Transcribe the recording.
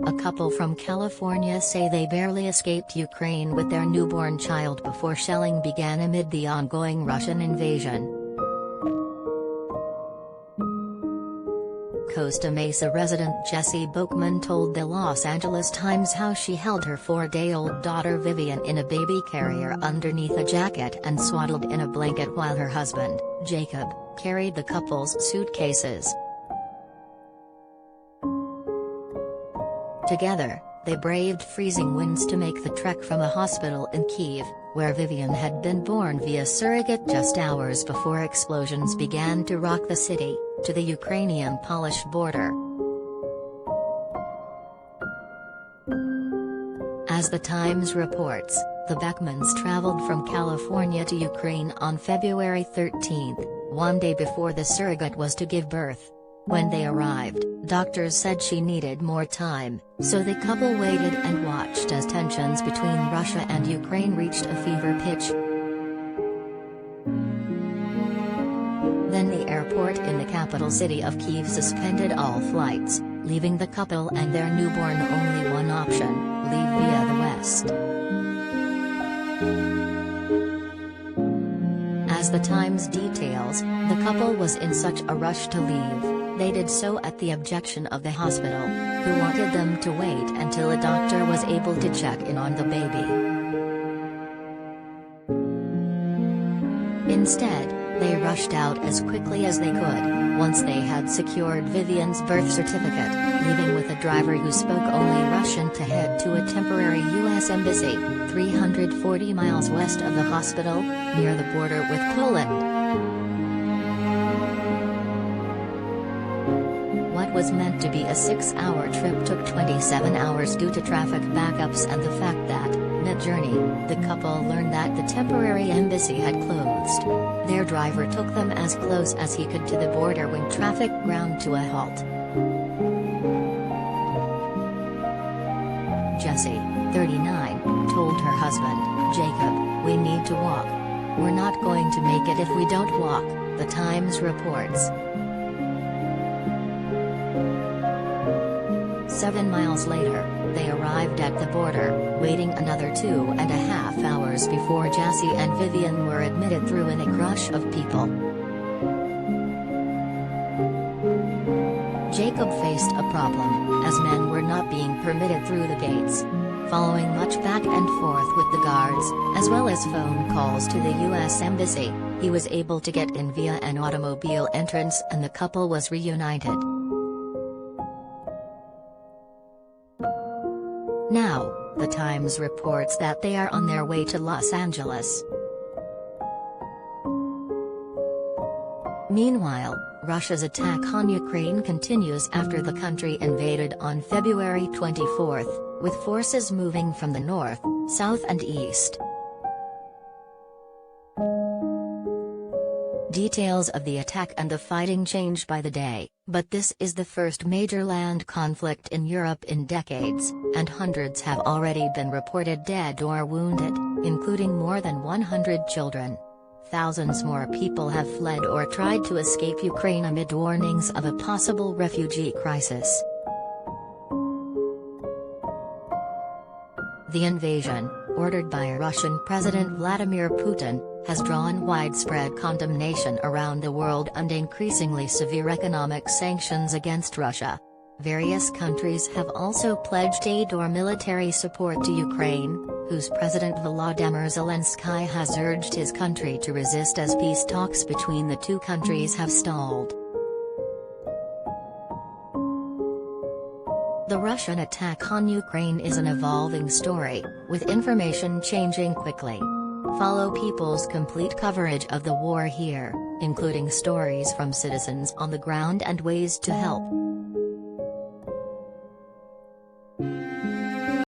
A couple from California say they barely escaped Ukraine with their newborn child before shelling began amid the ongoing Russian invasion. Costa Mesa resident Jessie Boeckmann told the Los Angeles Times how she held her 4-day-old daughter Vivian in a baby carrier underneath a jacket and swaddled in a blanket while her husband, Jacob, carried the couple's suitcases. Together, they braved freezing winds to make the trek from a hospital in Kyiv, where Vivian had been born via surrogate just hours before explosions began to rock the city, to the Ukrainian-Polish border. As the Times reports, the Boeckmanns traveled from California to Ukraine on February 13, one day before the surrogate was to give birth. When they arrived, doctors said she needed more time, so the couple waited and watched as tensions between Russia and Ukraine reached a fever pitch. Then the airport in the capital city of Kyiv suspended all flights, leaving the couple and their newborn only one option: leave via the west. As the Times details, the couple was in such a rush to leave. They did so at the objection of the hospital, who wanted them to wait until a doctor was able to check in on the baby. Instead, they rushed out as quickly as they could, once they had secured Vivian's birth certificate, leaving with a driver who spoke only Russian to head to a temporary U.S. embassy, 340 miles west of the hospital, near the border with Poland. What was meant to be a 6-hour trip took 27 hours due to traffic backups and the fact that, mid-journey, the couple learned that the temporary embassy had closed. Their driver took them as close as he could to the border when traffic ground to a halt. Jessie, 39, told her husband, Jacob, "We need to walk. We're not going to make it if we don't walk," the Times reports. 7 miles later, they arrived at the border, waiting another 2.5 hours before Jessie and Vivian were admitted through in a crush of people. Jacob faced a problem, as men were not being permitted through the gates. Following much back and forth with the guards, as well as phone calls to the U.S. Embassy, he was able to get in via an automobile entrance and the couple was reunited. Now, the Times reports that they are on their way to Los Angeles. Meanwhile, Russia's attack on Ukraine continues after the country invaded on February 24, with forces moving from the north, south and east. Details of the attack and the fighting change by the day, but this is the first major land conflict in Europe in decades, and hundreds have already been reported dead or wounded, including more than 100 children. Thousands more people have fled or tried to escape Ukraine amid warnings of a possible refugee crisis. The invasion, ordered by Russian President Vladimir Putin, has drawn widespread condemnation around the world and increasingly severe economic sanctions against Russia. Various countries have also pledged aid or military support to Ukraine, whose President Volodymyr Zelensky has urged his country to resist as peace talks between the two countries have stalled. The Russian attack on Ukraine is an evolving story, with information changing quickly. Follow People's complete coverage of the war here, including stories from citizens on the ground and ways to help.